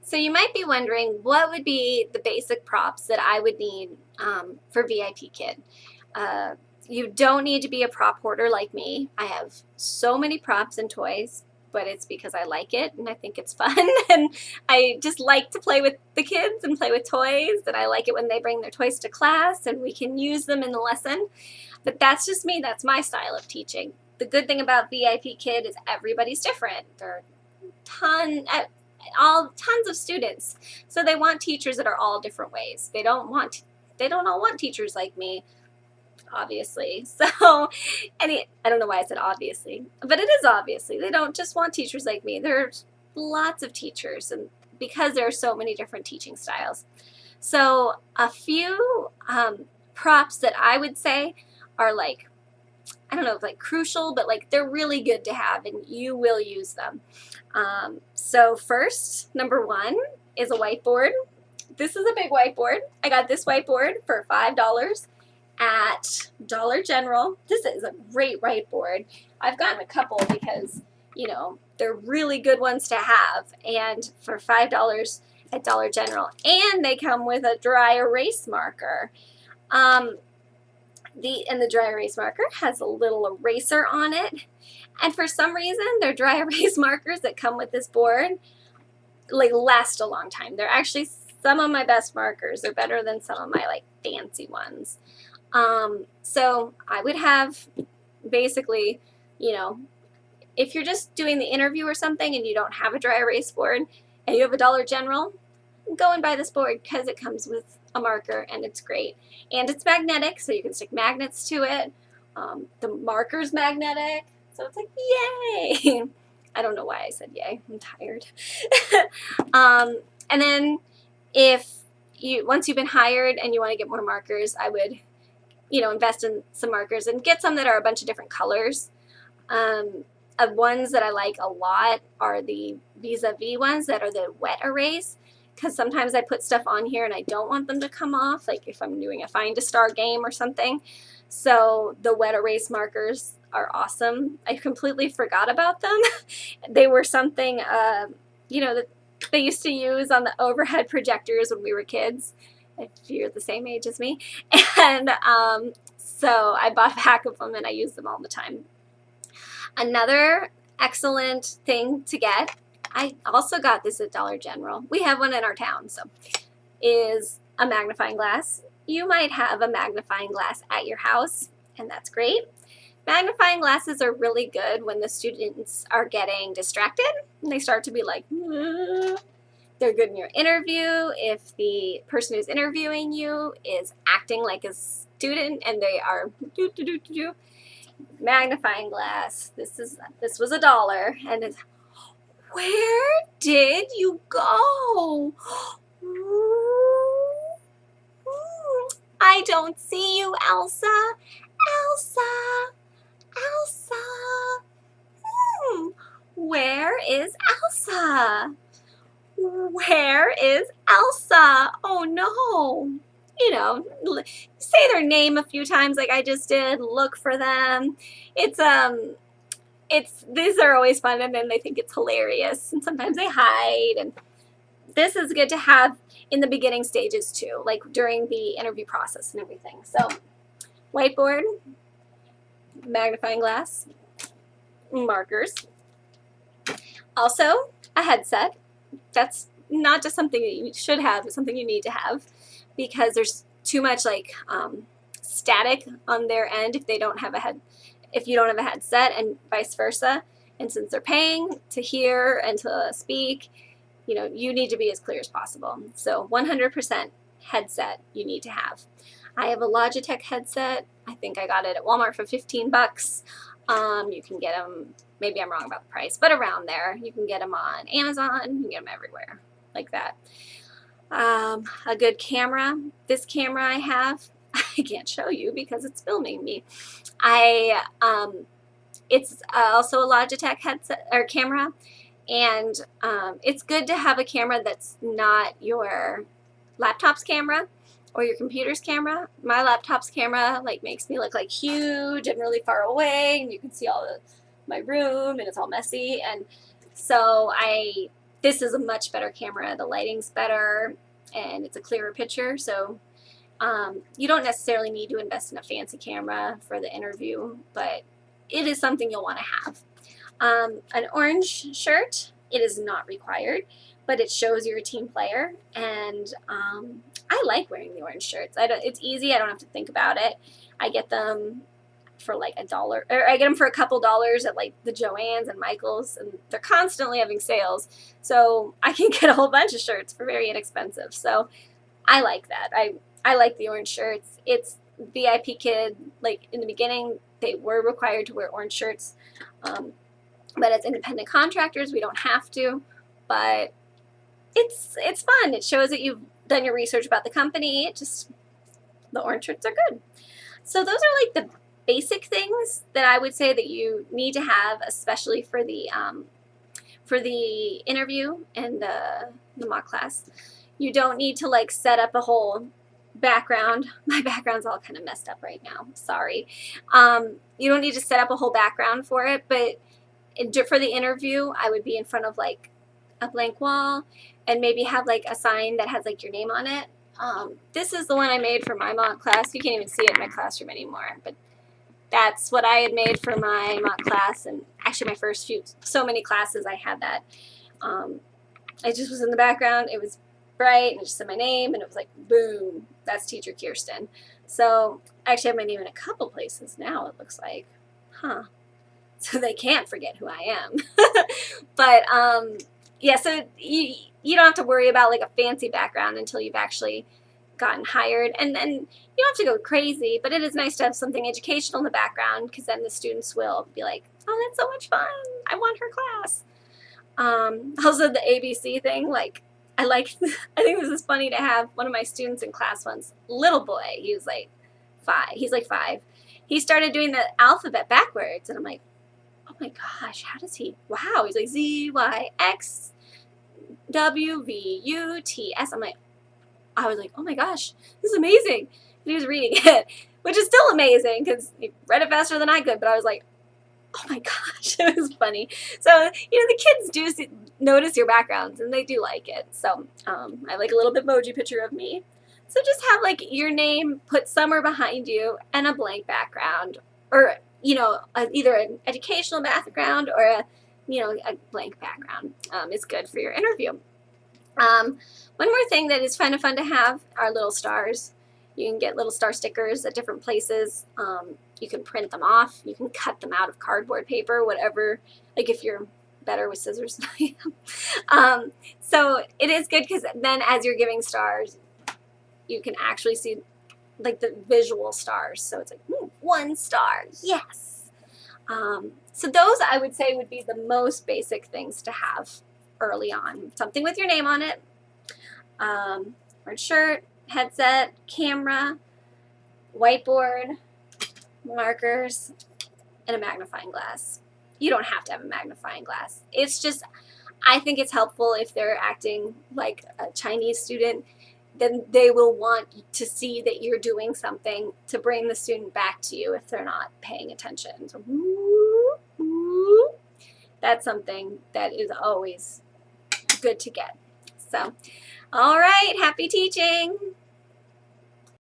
So you might be wondering what would be the basic props that I would need for VIPKid. Uh, you don't need to be a prop hoarder like me. I have so many props and toys, but it's because I like it and I think it's fun and I just like to play with the kids and play with toys, and I like it when they bring their toys to class and we can use them in the lesson. But that's just me. That's my style of teaching. The good thing about VIPKid is everybody's different. There are tons of students, so they want teachers that are all different ways. They don't all want teachers like me, obviously. So I don't know why I said obviously, but it is obviously. They don't just want teachers like me. There's lots of teachers, and because there are so many different teaching styles. So a few props that I would say are like, I don't know if like crucial, but like they're really good to have and you will use them. So first, number one is a whiteboard. This is a big whiteboard. I got this whiteboard for $5 at Dollar General. This is a great whiteboard. I've gotten a couple because, you know, they're really good ones to have, and for $5 at Dollar General. And they come with a dry erase marker. The dry erase marker has a little eraser on it, and for some reason their dry erase markers that come with this board like last a long time. They're actually some of my best markers. They're better than some of my like fancy ones. So I would have basically, you know, if you're just doing the interview or something and you don't have a dry erase board and you have a Dollar General, go and buy this board because it comes with a marker and it's great. And it's magnetic, so you can stick magnets to it. The marker's magnetic, so it's like, yay! I don't know why I said yay. I'm tired. And then once you've been hired and you want to get more markers, I would, invest in some markers and get some that are a bunch of different colors. Ones that I like a lot are the vis-a-vis ones that are the wet erase, because sometimes I put stuff on here and I don't want them to come off, like if I'm doing a Find a Star game or something. So the wet erase markers are awesome. I completely forgot about them. They were something, that they used to use on the overhead projectors when we were kids, if you're the same age as me. And so I bought a pack of them and I use them all the time. Another excellent thing to get, I also got this at Dollar General. We have one in our town, so, is a magnifying glass. You might have a magnifying glass at your house, and that's great. Magnifying glasses are really good when the students are getting distracted and they start to be like, they're good in your interview. If the person who's interviewing you is acting like a student and they are magnifying glass. This was $1, and it's, where did you go? I don't see you, Elsa. Elsa. Elsa. Where is Elsa? Where is Elsa? Oh no. Say their name a few times like I just did. Look for them. These are always fun, and then they think it's hilarious, and sometimes they hide, and this is good to have in the beginning stages too, like during the interview process and everything. So whiteboard, magnifying glass, markers, also a headset. That's not just something that you should have, it's something you need to have, because there's too much like static on their end if you don't have a headset, and vice versa. And since they're paying to hear and to speak, you need to be as clear as possible. So 100% headset you need to have. I have a Logitech headset. I think I got it at Walmart for 15 bucks. You can get them, maybe I'm wrong about the price, but around there. You can get them on Amazon. You can get them everywhere like that. A good camera. This camera I have, I can't show you because it's filming me. It's also a Logitech headset or camera, and it's good to have a camera that's not your laptop's camera or your computer's camera. My laptop's camera makes me look like huge and really far away, and you can see all my room and it's all messy, and so I this is a much better camera. The lighting's better and it's a clearer picture. So you don't necessarily need to invest in a fancy camera for the interview, but it is something you'll want to have. An orange shirt, it is not required, but it shows you're a team player, and I like wearing the orange shirts. It's easy. I don't have to think about it. I get them for like $1, or I get them for a couple dollars at like the Joann's and Michael's, and they're constantly having sales, so I can get a whole bunch of shirts for very inexpensive. So I like that. I like the orange shirts. It's VIPKid. Like in the beginning, they were required to wear orange shirts, but as independent contractors, we don't have to. But it's fun. It shows that you've done your research about the company. The orange shirts are good. So those are like the basic things that I would say that you need to have, especially for the interview and the mock class. You don't need to like set up a whole background. My background's all kind of messed up right now. Sorry. You don't need to set up a whole background for it, but for the interview, I would be in front of like a blank wall and maybe have like a sign that has like your name on it. This is the one I made for my mock class. You can't even see it in my classroom anymore, but that's what I had made for my mock class, and actually my first so many classes I had that. It just was in the background. It was bright, and it just said my name, and it was like, boom, that's Teacher Kirsten. So I actually have my name in a couple places now, it looks like. Huh. So they can't forget who I am. But yeah, so you don't have to worry about like a fancy background until you've actually gotten hired, and then you don't have to go crazy, but it is nice to have something educational in the background, because then the students will be like, oh, that's so much fun, I want her class. Also the ABC thing, like I think this is funny to have one of my students in class once, little boy, he's like 5, he started doing the alphabet backwards, and I'm like, oh my gosh, how does he, wow, he's like ZYX WVUTS. I was like, oh my gosh, this is amazing. And he was reading it, which is still amazing because he read it faster than I could, but I was like, oh my gosh, it was funny. So, the kids do notice your backgrounds, and they do like it. So I like a little Bitmoji picture of me. So just have like your name put somewhere behind you and a blank background, or, either an educational background or a blank background is good for your interview. One more thing that is kind of fun to have are little stars. You can get little star stickers at different places. You can print them off. You can cut them out of cardboard paper, whatever, like if you're better with scissors than I am. So it is good because then as you're giving stars, you can actually see like the visual stars. So it's like, 1 star, yes. So those I would say would be the most basic things to have early on. Something with your name on it, orange shirt, headset, camera, whiteboard, markers, and a magnifying glass. You don't have to have a magnifying glass. It's just, I think it's helpful if they're acting like a Chinese student, then they will want to see that you're doing something to bring the student back to you if they're not paying attention. So, that's something that is always good to get. So, all right, happy teaching.